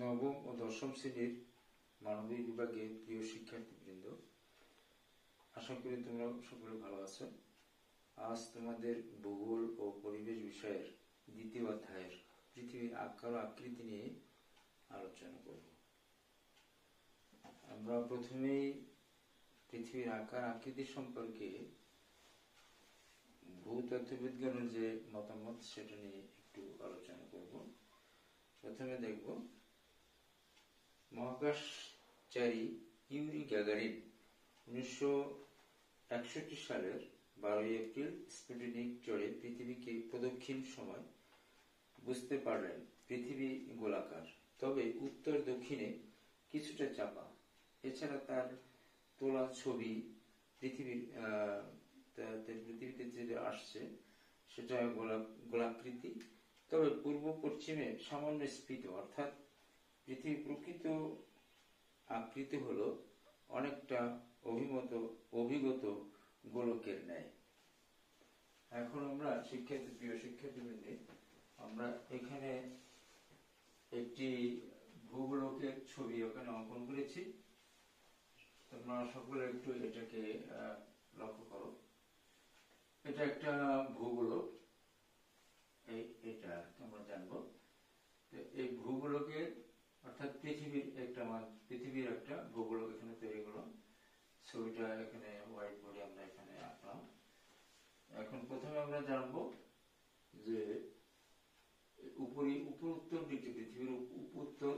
নবম ও দশম শ্রেণীর মানবিক বিভাগের প্রিয় শিক্ষার্থীবৃন্দ, আশা করি তোমরা সকলে ভালো আছো। আজ তোমাদের ভূগোল ও পরিবেশ বিষয়ের দ্বিতীয় অধ্যায়ের পৃথিবীর আকার ও আকৃতি নিয়ে আলোচনা করব। আমরা প্রথমেই পৃথিবীর আকার আকৃতি সম্পর্কে ভূতত্ত্ববিজ্ঞানের যে মতামত সেটা নিয়ে একটু আলোচনা করব। প্রথমে দেখব, মহাকাশচারী ইউরি গ্যাগারিন 1961 সালের 12 এপ্রিল স্পুটনিক চড়ে পৃথিবীকে প্রদক্ষিণ সময় বুঝতে পারলেন পৃথিবী গোলাকার, তবে উত্তর দক্ষিণে কিছুটা চাপা। এছাড়া তার তোলা ছবি পৃথিবীতে যেটা আসছে সেটা গোলাকৃতি, তবে পূর্ব পশ্চিমে সামান্য স্ফীত, অর্থাৎ পৃথিবীর প্রকৃত আকৃতি হলো অনেকটা অভিগত গোলকের ন্যায়। এখন আমরা প্রিয় শিক্ষার্থীবৃন্দ, আমরা এখানে একটি ভূগোলকের ছবি ওখানে অঙ্কন করেছি। তোমরা সকলে একটু এটাকে লক্ষ্য করো। এটা একটা ভূগোলক, এটা আমরা জানবো। এই ভূগোলকের অর্থাৎ পৃথিবীর একটা ভূগোলক এখানে তৈরি করলাম। ছবিটা এখানে হোয়াইট বোর্ডে আমরা এখানে আঁকলাম। এখন প্রথমে আমরা জানবো যে উপর উত্তর দিকটি পৃথিবীর উত্তর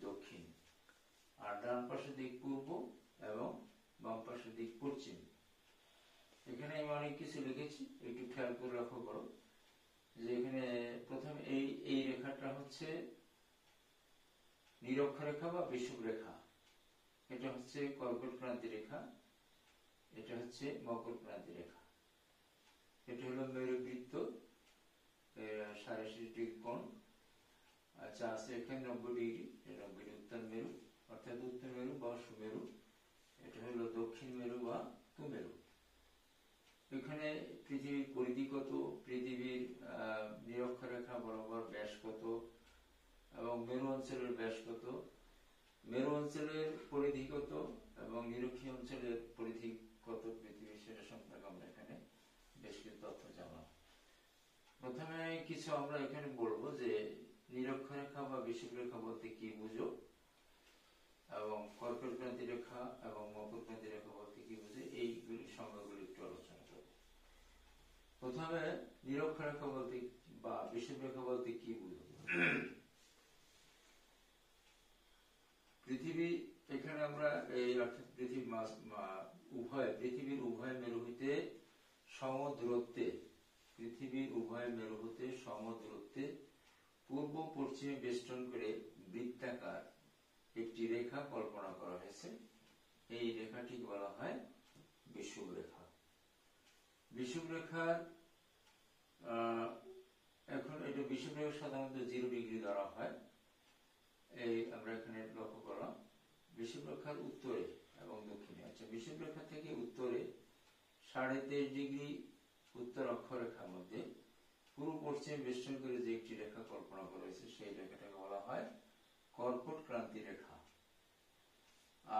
দক্ষিণ, আর ডান পাশের দিক পূর্ব এবং বাম পাশের দিক পশ্চিম। এখানে আমি অনেক কিছু লিখেছি, একটু খেয়াল করে লক্ষ্য করো যে এখানে প্রথম এই রেখাটা হচ্ছে নিরক্ষরেখা বা বিষুব রেখা, এটা হচ্ছে কর্কট ক্রান্তি রেখা, এটা হচ্ছে মকর ক্রান্তি রেখা, এটা হলো মেরুবৃত্ত 66 ডিগ্রি কোণ। আচ্ছা, আছে এখানে 90 ডিগ্রি, 90 উত্তর মেরু অর্থাৎ উত্তর মেরু বা সুমেরু, এটা হলো দক্ষিণ মেরু বা কুমেরু। এখানে পৃথিবীর পরিধি কত, পৃথিবীর নিরক্ষরেখা বরাবর ব্যাস কত এবং মেরু অঞ্চলের ব্যাস কত, মেরু অঞ্চলের পরিধি কত এবং নিরক্ষীয় অঞ্চলের পরিধি কত পৃথিবীর, সেটা সম্পর্কে আমরা এখানে বেশ কিছু তথ্য জানলাম। প্রথমে কিছু আমরা এখানে বলবো যে নিরক্ষরেখা বা বিষুব রেখা বলতে কি বুঝো, এবং কর্কট ক্রান্তি রেখা এবং মকর ক্রান্তি রেখা বলতে কি বুঝে, এইগুলি সংজ্ঞাগুলি একটু আলোচনা করব। প্রথমে নিরক্ষরেখা বলতে বা বিষুব রেখা বলতে কি বুঝো। পৃথিবী, এখানে আমরা এই অর্থাৎ পৃথিবীর উভয় মেরু হইতে সমদূরত্বে পূর্ব পশ্চিমে বেষ্টন করে বৃত্তাকার একটি রেখা কল্পনা করা হয়েছে। এই রেখাটি বলা হয় বিষুব রেখা। বিষুব রেখার এখন এটা বিষুব রেখা সাধারণত 0 ডিগ্রি ধরা হয়। এই আমরা এখানে লক্ষ্য করলাম বিষুব রেখার উত্তরে এবং দক্ষিণে। আচ্ছা, বিষুব রেখা থেকে উত্তরে 23.5 ডিগ্রি উত্তর অক্ষরেখার মধ্যে পূর্ব পশ্চিমে বেষ্টন করে যে একটি রেখা কল্পনা করা হয়েছে সেই রেখাটাকে বলা হয় কর্কট ক্রান্তি রেখা।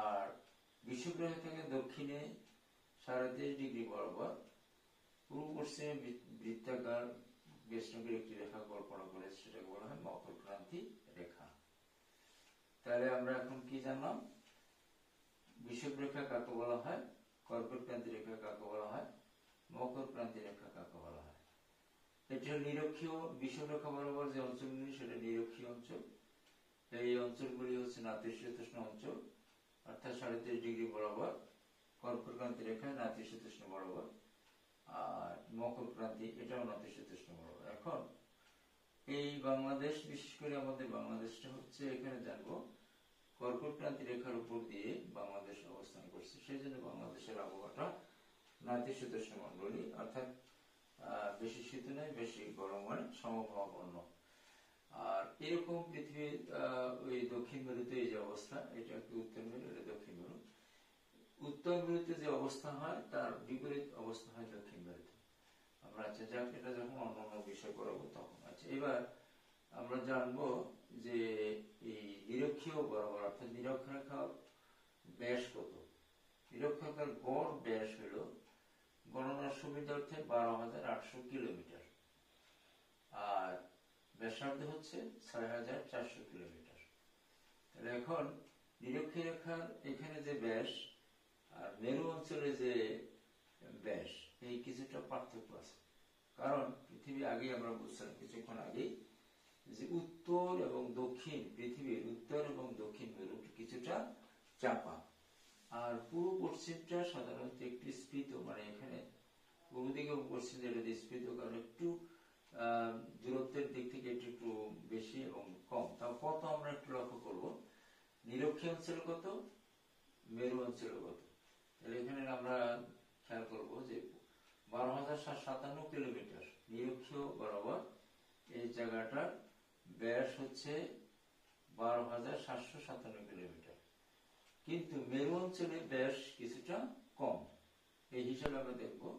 আর বিষুব রেখা থেকে দক্ষিণে 23.5 ডিগ্রি বরাবর পূর্ব পশ্চিমে বৃত্তাকার বেষ্টন করে একটি রেখা কল্পনা করেছে, সেটাকে বলা হয় মকর ক্রান্তি রেখা। তাহলে আমরা এখন কি জানলাম, বিষুব রেখা কাকে বলা হয়, কর্কট ক্রান্তি রেখা কাকে বলা হয়, মকর ক্রান্তি রেখা কাকে বলা হয়। এটা নিরক্ষীয় বিষুব রেখা বরাবর যে অঞ্চলগুলি সেটা নিরক্ষীয় অঞ্চল। এই অঞ্চলগুলি হচ্ছে নাতিশীতোষ্ণ অঞ্চল, অর্থাৎ 23.5 ডিগ্রি বরাবর কর্কট ক্রান্তি রেখা নাতিশীতোষ্ণ বরাবর, আর মকর ক্রান্তি এটাও নাতিশীতোষ্ণ বরাবর। এখন এই বাংলাদেশ, বিশেষ করে আমাদের বাংলাদেশটা হচ্ছে, এখানে জানবো কর্কট ক্রান্তি রেখার উপর দিয়ে বাংলাদেশ অবস্থান করছে, সেই জন্য বাংলাদেশের আবহাওয়াটা নাতিশীতোষ্ণ মন্ডলী, অর্থাৎ বেশি শীত নয় বেশি গরম হয়, সমভাবাপন্ন। আর এরকম পৃথিবীর ওই দক্ষিণ মেরুতে এই যে অবস্থা, এটা একটি উত্তর মেরু, এটা দক্ষিণ মেরু। উত্তর মেরুতে যে অবস্থা হয় তার বিপরীত অবস্থা হয় দক্ষিণ মেরুতে। আমরা এটা যখন অন্য বিষয় করাবো তখন। আচ্ছা, এবার আমরা জানবো যে এই নিরক্ষীয় বরাবর অর্থাৎ নিরক্ষরেখা ব্যাস কত। নিরক্ষরেখার গড় ব্যাস হলো গণনার সুবিধার্থে 12,800 কিলোমিটার, আর ব্যাসার্ধ হচ্ছে 6,400 কিলোমিটার। তাহলে এখন নিরক্ষরেখার এখানে যে ব্যাস আর মেরু অঞ্চলে যে ব্যাস এই কিছুটা পার্থক্য আছে। কারণ পৃথিবী আগে আমরা বুঝছিলাম কিছুক্ষণ আগে যে উত্তর এবং দক্ষিণ পৃথিবীর উত্তর এবং দক্ষিণ মেরু কিছুটা চাপা, আর পূর্ব পশ্চিমটা সাধারণত একটু স্ফীত, মানে এখানে পূর্ব দিকে এবং পশ্চিম দিকে স্ফীত, কারণ একটু দূরত্বের দিক থেকে একটু একটু বেশি এবং কম। তাও কত আমরা একটু লক্ষ্য করবো, নিরক্ষীয় অঞ্চল কত, মেরু অঞ্চল কত। তাহলে এখানে আমরা খেয়াল করবো যে 12,757 কিলোমিটার নিরক্ষীয় বরাবর এই জায়গাটার ব্যাস হচ্ছে 12,757 কিলোমিটার, কিন্তু মেরু অঞ্চলে ব্যাস কিছুটা কম। এই হিসাবে আমরা দেখবো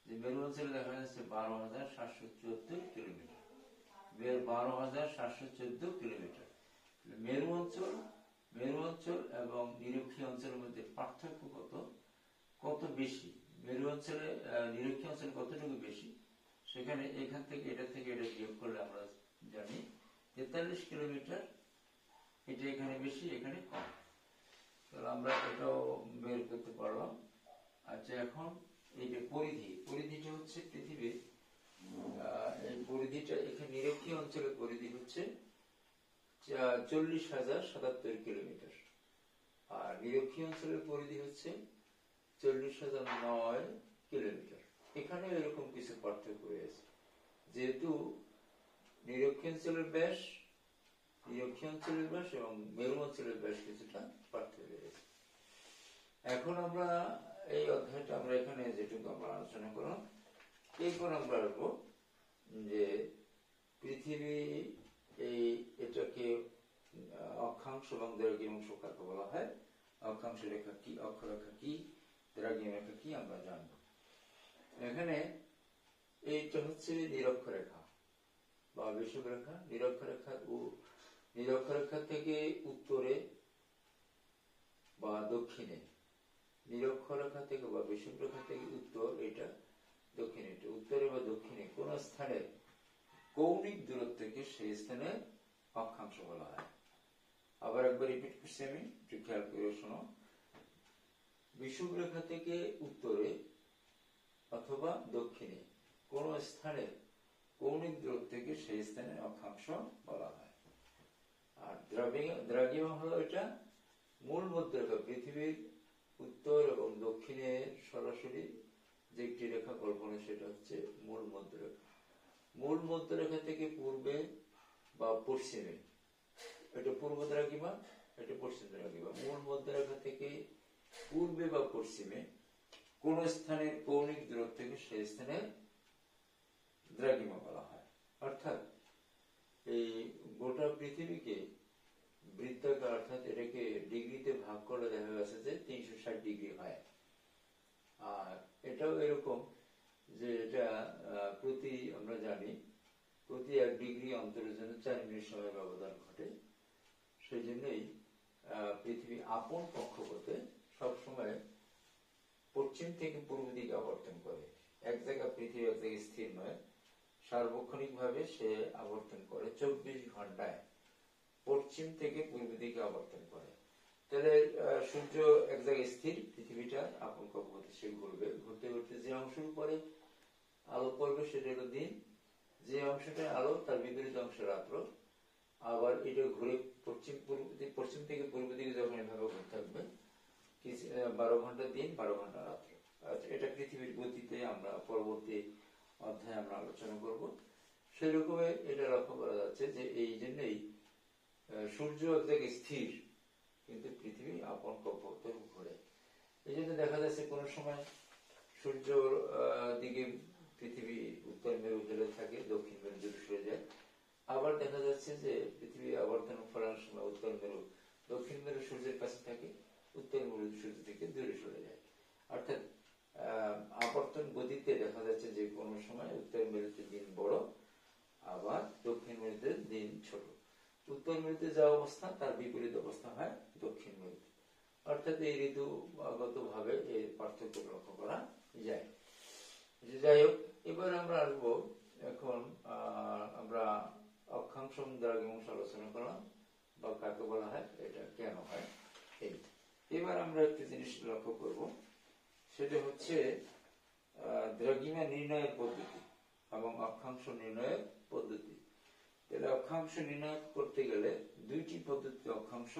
যে মেরু অঞ্চলে দেখা যাচ্ছে 12,774 কিলোমিটার, 12,714 কিলোমিটার। মেরু অঞ্চল এবং নিরক্ষীয় অঞ্চলের মধ্যে পার্থক্য কত বেশি, মেরু অঞ্চলে নিরক্ষীয় অঞ্চলে কতটুকু বেশি, সেখানে এখান থেকে এটা বিয়োগ করলে আমরা জানি 43 কিলোমিটার, এটা এখানে বেশি এখানে কম। তাহলে আমরা এটাও বের করতে পারলাম। আচ্ছা, এখন এই যে পরিধিটা হচ্ছে পৃথিবীর এই পরিধিটা এখানে নিরক্ষীয় অঞ্চলের পরিধি হচ্ছে 40,077 কিলোমিটার, আর নিরক্ষীয় অঞ্চলের পরিধি হচ্ছে 40,009 কিলোমিটার। এখানে এরকম কিছু পার্থক্য রয়েছে, যেহেতু নিরক্ষীয় অঞ্চলের ব্যাস এবং মেরু অঞ্চলের ব্যাস কিছুটা পার্থক্য রয়েছে। এখন আমরা এই অধ্যায়টা আমরা এখানে যেটুকু আমরা আলোচনা করলাম, এরপর আমরা আসবো যে পৃথিবী এটাকে অক্ষাংশ এবং দ্রাঘিমাংশ কাকে বলা হয়, অক্ষাংশ রেখা কি, অক্ষরেখা কি, দ্রাঘিম রেখা কি আমরা জানব। এখানে এইটা হচ্ছে নিরক্ষরেখা বা বিষুবরেখা। নিরক্ষরেখা থেকে উত্তরে বা দক্ষিণে, নিরক্ষরেখা থেকে বা বিষুবরেখা থেকে উত্তর, এটা দক্ষিণে, এটা উত্তরে বা দক্ষিণে কোন স্থানে কৌণিক দূরত্ব থেকে সেই স্থানে অক্ষাংশ বলা হয়। আবার একবার রিপিট করছি আমি, একটু খেয়াল করে শোনো। বিষুবরেখা থেকে উত্তরে অথবা দক্ষিণে কোন স্থানে কৌণিক দূরত্ব থেকে সেই স্থানে অক্ষাংশ বলা হয়। আর দ্রাঘিমা হলো এটা মূল মধ্যরেখা, পৃথিবীর উত্তর এবং দক্ষিণে সরাসরি যে একটি রেখা কল্পনা, সেটা হচ্ছে মূল মধ্যরেখা। মূল মধ্যরেখা থেকে পূর্বে বা পশ্চিমে, এটা পূর্ব দ্রাঘিমা, এটা পশ্চিম দ্রাঘিমা। মূল মধ্যরেখা থেকে পূর্বে বা পশ্চিমে কোন স্থানে কৌণিক দূরত্ব থেকে সেই স্থানে দ্রাঘিমা বলা হয়। অর্থাৎ এই গোটা পৃথিবীকে বৃত্তাকার, অর্থাৎ এটাকে ডিগ্রিতে ভাগ করে দেখা গেছে যে 360 ডিগ্রি হয়। আর এটাও এরকম যে এটা আমরা জানি প্রতি 1 ডিগ্রি অন্তরের জন্য 4 মিনিট সময় ব্যবধান ঘটে। সেই জন্যই পৃথিবী আপন কক্ষপথে সবসময় পশ্চিম থেকে পূর্ব দিকে আবর্তন করে। এক জায়গা পৃথিবী এক জায়গায় স্থির নয়, সার্বক্ষণিক ভাবে সে আবর্তন করে 24 ঘন্টায় পশ্চিম থেকে পূর্ব দিকে আবর্তন করে। তাহলে সূর্য এক জায়গায় স্থির, পৃথিবীটা আপন কক্ষপথে সে ঘুরবে, ঘুরতে ঘুরতে যে অংশের উপরে আলো পড়বে সেটা হলো দিন, যে অংশটা আলো তার বিপরীত অংশ রাত্র। আবার এটা ঘুরে পশ্চিম থেকে পূর্ব দিকে যখন এভাবে ঘুরতে থাকবে 12 ঘন্টা দিন 12 ঘন্টা রাত্র। এটা পৃথিবীর গতিতে আমরা পরবর্তী অধ্যায়ে আমরা আলোচনা করব। সেই রকমে এটা লক্ষ্য করা যাচ্ছে যে এই জন্যই সূর্য এক জায়গায় স্থির, কিন্তু পৃথিবী আপন কক্ষপথে ঘোরে। এই জন্য দেখা যাচ্ছে কোন সময় সূর্য দিকে পৃথিবী উত্তর মেরু হেলে থাকে, দক্ষিণ মেরু দূরে সরে যায়। আবার দেখা যাচ্ছে যে পৃথিবী আবর্তন ফলানোর সময় দক্ষিণ মেরু সূর্যের কাছে থাকে, উত্তর মেরু সূর্য থেকে দূরে সরে যায়। অর্থাৎ আবর্তন গতিতে দেখা যাচ্ছে যে কোন সময় উত্তর মেরুতে দিন বড়, আবার দক্ষিণ মেরুতে দিন ছোট। উত্তর মেরুতে যা অবস্থা তার বিপরীত অবস্থা হয় দক্ষিণ মেরুতে। অর্থাৎ এই ঋতুগত ভাবে এই পার্থক্য লক্ষ্য করা যায়। যাই হোক, এবার আমরা আসবো এখন আমরা অক্ষাংশ দ্রাঘিমাংশ আলোচনা করলাম, বা কাকে বলা হয়, এটা কেন হয়। এবার আমরা একটা জিনিস লক্ষ্য করব, সেটা হচ্ছে দ্রাঘিমা নির্ণয়ের পদ্ধতি এবং অক্ষাংশ নির্ণয়ের পদ্ধতি। তাহলে অক্ষাংশ নির্ণয় করতে গেলে দুইটি পদ্ধতিতে অক্ষাংশ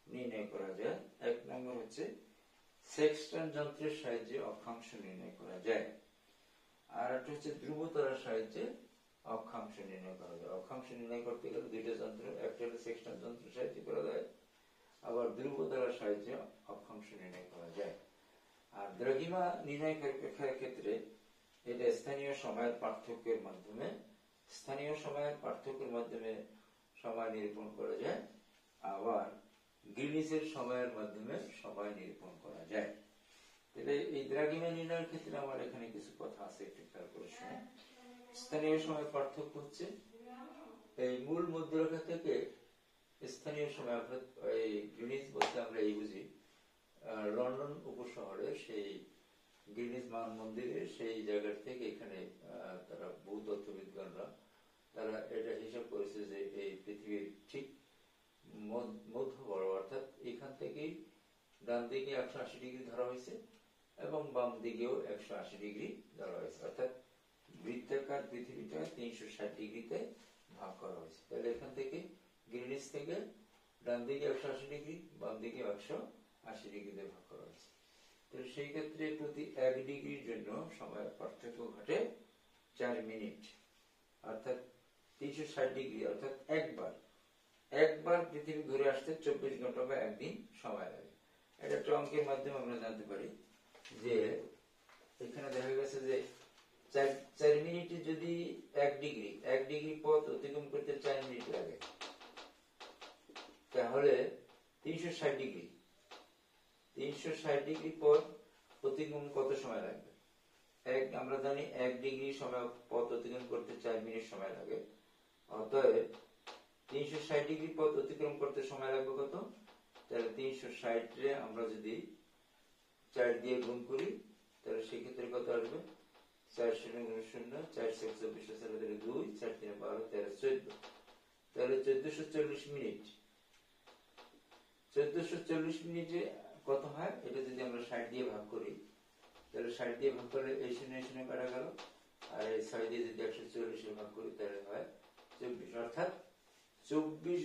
নির্ণয় করা যায়। এক নম্বর হচ্ছে সেক্সটন যন্ত্রের সাহায্যে অক্ষাংশ নির্ণয় করা যায়, আর একটা হচ্ছে ধ্রুবতারার সাহায্যে অক্ষাংশ নির্ণয় করা যায়। অক্ষাংশ নির্ণয় করতে গেলে দুইটা যন্ত্র, একটা হলো সেক্সটন যন্ত্রের সাহায্যে করা যায়, আবার ধ্রুবতারার সাহায্যে অক্ষাংশ নির্ণয় করা যায়। আর দ্রাঘিমা নির্ণয় করার ক্ষেত্রে এটা স্থানীয় সময়ের পার্থক্যের মাধ্যমে সময় নিরূপণ করা যায়, আবার গ্রিনিচের সময়ের মাধ্যমে সময় নিরূপণ করা যায়। তাহলে এই দ্রাঘিমা নির্ণয়ের ক্ষেত্রে আমার এখানে কিছু কথা আছে, একটু খেয়াল করে শুনে। স্থানীয় সময়ের পার্থক্য হচ্ছে এই মূল মধ্যরেখা থেকে স্থানীয় সময়, অর্থাৎ এই গ্রিনিচ বলতে আমরা এই বুঝি লন্ডন উপশহরের সেই গ্রিনিচ মান মন্দিরের সেই জায়গা থেকে এখানে তারা ভূতত্ত্ববিদগণরা তারা এটা হিসাব করেছে যে এই পৃথিবীর ঠিক মধ্য বড়, অর্থাৎ এখান থেকেই ডান দিকে 180 ডিগ্রি ধরা হয়েছে এবং বাম দিকেও 180 ডিগ্রি ধরা হয়েছে, অর্থাৎ বৃত্তাকার পৃথিবীটা 360 ডিগ্রিতে ভাগ করা হয়েছে। তাহলে এখান থেকে গ্রিনিচ থেকে ডান দিকে 180 ডিগ্রি, বাম দিকে 180 ডিগ্রিতে ভাগ করা হয়েছে। তো সেই ক্ষেত্রে প্রতি 1 ডিগ্রির জন্য সময়ের পার্থক্য ঘটে 4 মিনিট, অর্থাৎ 360 ডিগ্রি, অর্থাৎ একবার পৃথিবী ঘুরে আসতে 24 ঘন্টা বা একদিন সময় লাগে। এটা একটা অঙ্কের মাধ্যমে আমরা জানতে পারি যে এখানে দেখা গেছে যে 4 মিনিটে যদি 1 ডিগ্রি পথ অতিক্রম করতে 4 মিনিট লাগে, তাহলে 360 ডিগ্রি পথ অতিক্রম কত সময় লাগবে? আমরা জানি 1 ডিগ্রি সময় পথ অতিক্রম করতে 4 মিনিট সময় লাগে, অতএব 360 ডিগ্রি পথ অতিক্রম করতে সময় লাগবে কত? তাহলে 360 রে আমরা যদি 4 দিয়ে গুণ করি তাহলে সেক্ষেত্রে কত আসবে? 4 0 0 4 6 24 2 4 3 12 13 14, তাহলে 1440 মিনিট। 1440 মিনিটে কত হয়? এটা যদি আমরা 60 দিয়ে ভাগ করি তাহলে 60 দিয়ে ভাগ করলে এই 0 কাটা গেল, আর এই 6 দিয়ে যদি 140 ভাগ করি তাহলে হয় 24, অর্থাৎ 24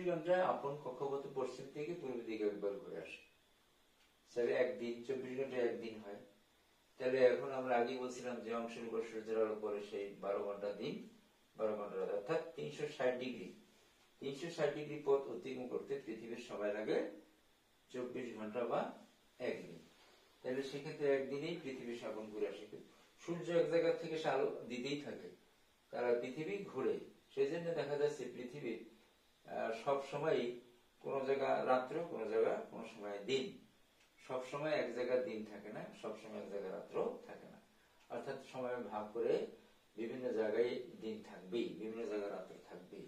ঘন্টায় আপন কক্ষপথ পশ্চিম থেকে পূর্ব দিকে একবার ঘুরে আসে। তাহলে একদিন 24 ঘন্টায় একদিন হয়। তাহলে এখন আমরা আগে বলছিলাম যে অংশের উপর সূর্যের আলো পড়ে সেই 12 ঘন্টা দিন, 12 ঘন্টা রাত, অর্থাৎ 360 ডিগ্রি পথ অতিক্রম করতে পৃথিবীর সময় লাগে 24 ঘন্টা বা একদিন। তাহলে সেক্ষেত্রে একদিনেই পৃথিবী আপন ঘুরে আসে। সূর্য এক জায়গা থেকে আলো দিতেই থাকে, তারা পৃথিবী ঘুরে, সেই জন্য দেখা যাচ্ছে পৃথিবীর সব সময় কোন জায়গা রাত্র, কোন জায়গা কোন সময় দিন, সব সময় এক জায়গায় দিন থাকে না, সব সময় এক জায়গায় রাত্র থাকে না, অর্থাৎ সময় ভাগ করে বিভিন্ন জায়গায় দিন থাকবেই, বিভিন্ন জায়গায় রাত্র থাকবেই।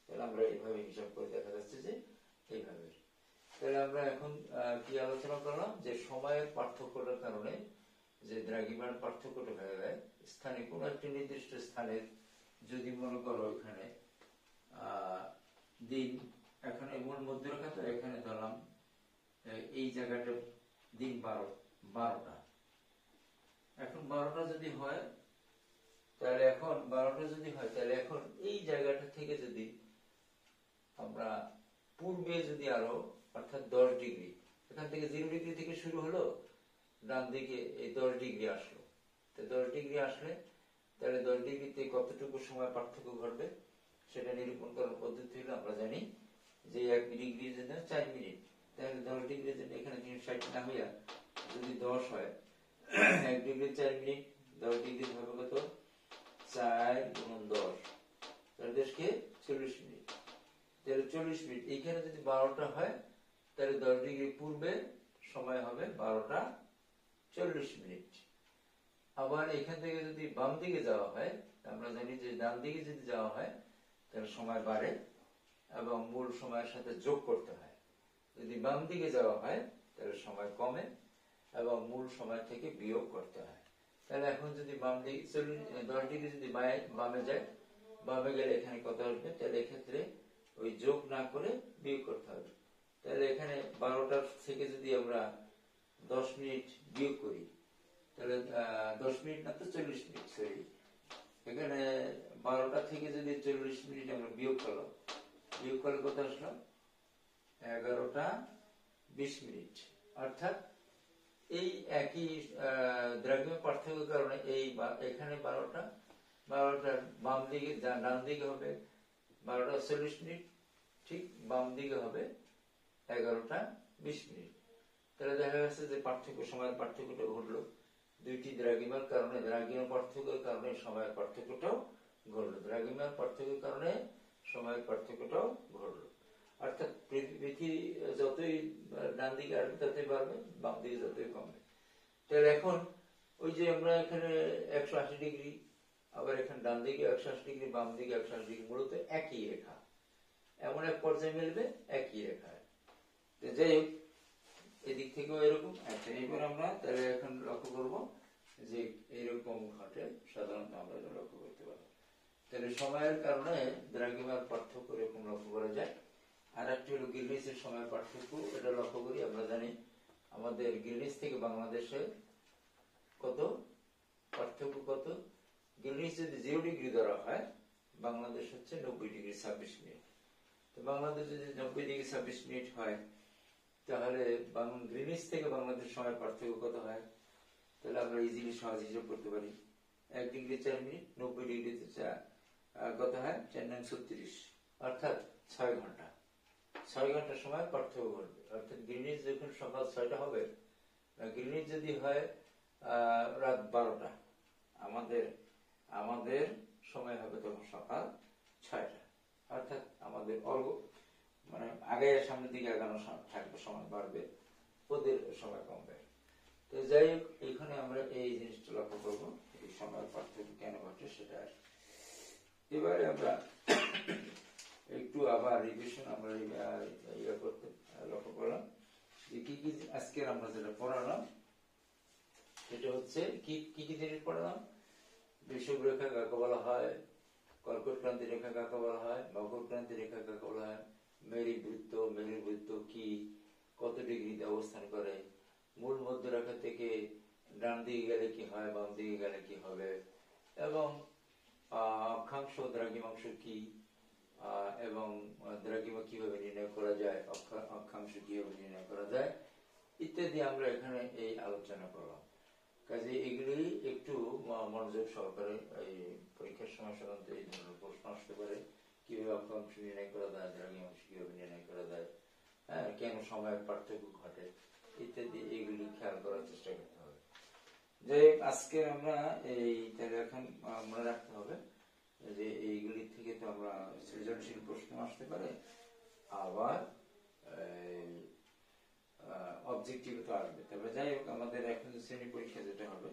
তাহলে আমরা এইভাবে হিসাব করে দেখা যাচ্ছে যে এইভাবে। তাহলে আমরা এখন কি আলোচনা করলাম যে সময়ের পার্থক্যটার কারণে যে দ্রাঘিমার পার্থক্যটা হয়ে যায় স্থানে, কোন একটি নির্দিষ্ট স্থানের যদি মনে করো এখানে দিন, এখানে মূল মধ্যরেখা, তো এখানে ধরলাম এই জায়গাটা দিন 12টা। এখন 12টা যদি হয় তাহলে এখন এই জায়গাটা থেকে যদি আমরা পূর্বে যদি আরো, অর্থাৎ 10 ডিগ্রি, এখান থেকে 0 ডিগ্রি থেকে শুরু হলো, ডান দিকে এই 10 ডিগ্রি আসলো, তো 10 ডিগ্রি আসলে তাহলে 10 ডিগ্রিতে কতটুকু সময় পার্থক্য ঘটবে সেটা নিরূপণ করার পদ্ধতি হলো, আমরা জানি যে 1 ডিগ্রির জন্য 4 মিনিট, তাহলে 10 ডিগ্রির জন্য এখানে 360 না হইয়া যদি 10 হয়, 1 ডিগ্রি 4 মিনিট, 10 ডিগ্রি হবে কত? 4 গুণ 10, তাহলে দেশকে 40 মিনিট। তাহলে 40 মিনিট, এইখানে যদি 12টা হয় তাহলে 10 ডিগ্রি পূর্বে সময় হবে 12টা 40 মিনিট। আবার এখান থেকে যদি বাম দিকে যাওয়া হয়, আমরা জানি যে ডান দিকে যদি যাওয়া হয় তাহলে সময় বাড়ে এবং মূল সময়ের সাথে যোগ করতে হয়। যদি বাম দিকে যাওয়া হয় তাহলে সময় কমে এবং মূল সময় থেকে বিয়োগ করতে হয়। তাহলে এখন যদি বাম দিকে 10 ডিগ্রি যদি বামে যায়, বামে গেলে এখানে কত আসবে? তাহলে এক্ষেত্রে ওই যোগ না করে বিয়োগ করতে হবে। তাহলে এখানে 12টার থেকে যদি আমরা 10 মিনিট বিয়োগ করি তাহলে 10 মিনিট না তো 40 মিনিট, সরি, এখানে 12টা থেকে যদি 40 মিনিট আমরা বিয়োগ করলাম, বিয়োগ করলে কত আসলো? 11টা 20 মিনিট। অর্থাৎ এই একই দ্রাঘিমা পার্থক্যের কারণে এখানে 12টার বাম দিকে ডান দিকে হবে 12টা 40 মিনিট, ঠিক বাম দিকে হবে 11টা 20 মিনিট। তাহলে দেখা যাচ্ছে যে সময়ের পার্থক্যটা ঘটলো। দুইটি দ্রাঘিমার কারণে, দ্রাঘিমা পার্থক্যের কারণে সময়ের পার্থক্যটাও ঘটলো, দ্রাঘিমার পার্থক্যের কারণে সময়ের পার্থক্যটাও ঘটলো। অর্থাৎ পৃথিবী যতই ডান দিকে আসবে ততই বাড়বে, বাম দিকে যতই কমবে। তাহলে এখন ওই যে আমরা এখানে 180 ডিগ্রি, আবার এখানে ডান দিকে 180 ডিগ্রি, বাম দিকে 180 ডিগ্রি, মূলত একই রেখা, এমন এক পর্যায়ে মিলবে একই রেখায়। যাই হোক, এদিক থেকেও এরকম। আচ্ছা, এবার আমরা তাহলে এখন লক্ষ্য করবো যে এরকম ঘটে, সাধারণত আমরা লক্ষ্য করতে পারি। তাহলে সময়ের কারণে দ্রাঘিমার পার্থক্য এরকম লক্ষ্য করা যায়। আর একটি হলো গ্রিনিচের সময়ের পার্থক্য, এটা লক্ষ্য করি। আমরা জানি আমাদের গ্রিনিচ থেকে বাংলাদেশে কত পার্থক্য, কত? গ্রিনিচ যদি 0 ডিগ্রি ধরা হয়, বাংলাদেশ হচ্ছে 90 ডিগ্রি 26 মিনিট। তো বাংলাদেশ যদি 90 ডিগ্রি 26 মিনিট হয়, তাহলে গ্রিনিচ থেকে বাংলাদেশ সময়ের পার্থক্য কত হয়? তাহলে আমরা ইজিলি সহজ হিসাব করতে পারি। 1 ডিগ্রি 4 মিনিট, 90 ডিগ্রিতে কত হয়? 4 9 36, অর্থাৎ 6 ঘন্টা। 6 ঘন্টা সময় পার্থক্য ঘটবে। অর্থাৎ গ্রিনিচ যখন সকাল 6টা হবে, গ্রিনিচ যদি হয় রাত 12টা, আমাদের সময় হবে তখন সকাল 6টা। অর্থাৎ আমাদের মানে আগে সামনের দিকে আগানো থাকবে, সময় বাড়বে, ওদের সময় কমবে। তো যাই হোক, এখানে আমরা এই জিনিসটা লক্ষ্য করবো, এই সময়ের পার্থক্য কেন ঘটে সেটা। এবারে আমরা একটু আবার রিভিশন আমরা করতে লক্ষ্য করলাম যে কি কি আজকে আমরা যেটা পড়ালাম, সেটা হচ্ছে কি কি জিনিস পড়ালাম। বিষুব রেখা কাকে বলা হয়, কর্কট ক্রান্তি রেখা কাকে বলা হয়, মকর ক্রান্তি রেখা কাকে বলা হয়, মেরু বৃত্ত কি, কত ডিগ্রিতে অবস্থান করে, মূল মধ্যরেখা থেকে ডান দিকে গেলে কি হয়, বাম দিকে গেলে কি হবে, এবং অক্ষাংশ দ্রাঘিমাংশ কি, এবং দ্রাঘিমা কিভাবে নির্ণয় করা যায়, অক্ষাংশ কিভাবে নির্ণয় করা যায়, ইত্যাদি আমরা এখানে এই আলোচনা করলাম। কাজে এগুলি একটু মনোযোগ সহকারে এই পরীক্ষার সময় সাধারণত এই ধরনের প্রশ্ন আসতে পারে। কিভাবে অক্ষাংশ নির্ণয় করা যায়, দ্রাঘিমাংশ কিভাবে নির্ণয় করা যায়, হ্যাঁ, কেন সময়ের পার্থক্য ঘটে, ইত্যাদি এগুলি খেয়াল করার চেষ্টা করতে হবে। যে আজকে আমরা তাহলে এখন মনে রাখতে হবে যে এইগুলি থেকে তো আমরা সৃজনশীল প্রশ্ন আসতে পারে, আবার অবজেক্টিভ তো আসবে। তবে যাই হোক, আমাদের এখন শ্রেণী পরীক্ষা যেটা হবে,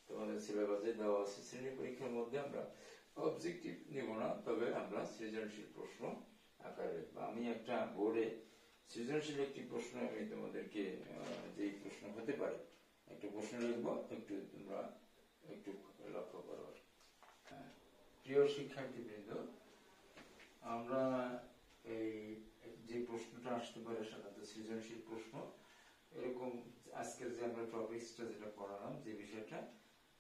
তোমাদের সিলেবাসে দেওয়া আছে, শ্রেণী পরীক্ষার মধ্যে আমরা অবজেক্টিভ নিব না, তবে আমরা সৃজনশীল প্রশ্ন আকারে লিখব। আমি একটা বোর্ডে সৃজনশীল একটি প্রশ্ন আমি তোমাদেরকে, যে প্রশ্ন হতে পারে, একটা প্রশ্ন লিখব, একটু তোমরা একটু লক্ষ্য করো। প্রিয় শিক্ষার্থীবৃন্দ, আমরা এই যে প্রশ্নটা আসতে পারে সাধারণত সৃজনশীল প্রশ্ন, এরকম আজকের যে আমরা টপিকসটা যেটা পড়ালাম, যে বিষয়টা,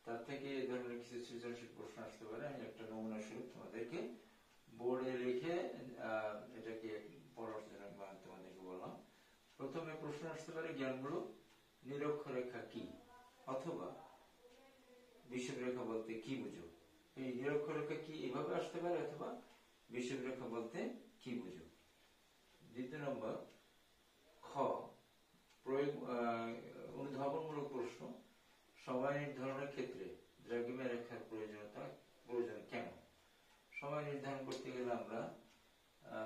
তার থেকে এই ধরনের কিছু সৃজনশীল প্রশ্ন আসতে পারে। আমি একটা নমুনা স্বরূপ তোমাদেরকে বোর্ডে লিখে এটাকে পড়ার জন্য তোমাদেরকে বললাম। প্রথমে প্রশ্ন আসতে পারে জ্ঞানমূলক নিরক্ষরেখা কি, অথবা বিষুবরেখা বলতে কি বুঝো। এই নিরক্ষরেখা কি এভাবে আসতে পারে, অথবা বিষুবরেখা বলতে কি বুঝো। দ্বিতীয় নম্বর, খ, অনুধাবনমূলক প্রশ্ন, সময় নির্ধারণের ক্ষেত্রে দ্রাঘিমা রেখার প্রয়োজন কেন। সময় নির্ধারণ করতে গেলে আমরা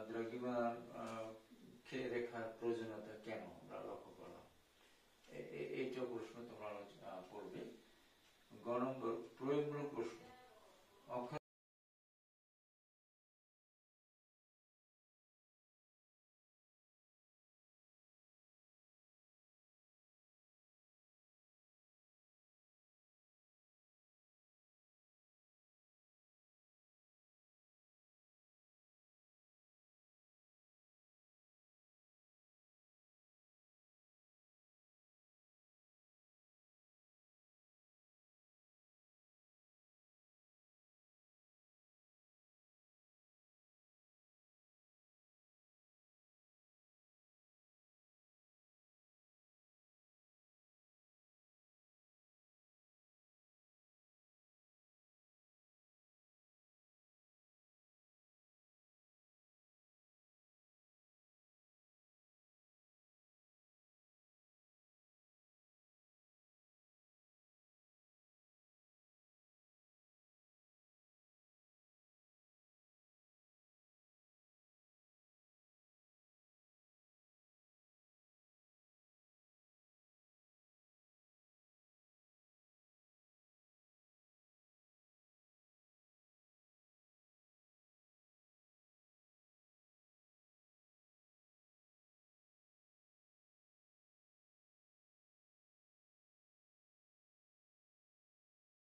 দ্রাঘিমা রেখার প্রয়োজনীয়তা কেন আমরা লক্ষ্য করলাম, এইটাও প্রশ্ন তোমরা পড়বে। গ নম্বর, প্রয়োগমূলক প্রশ্ন,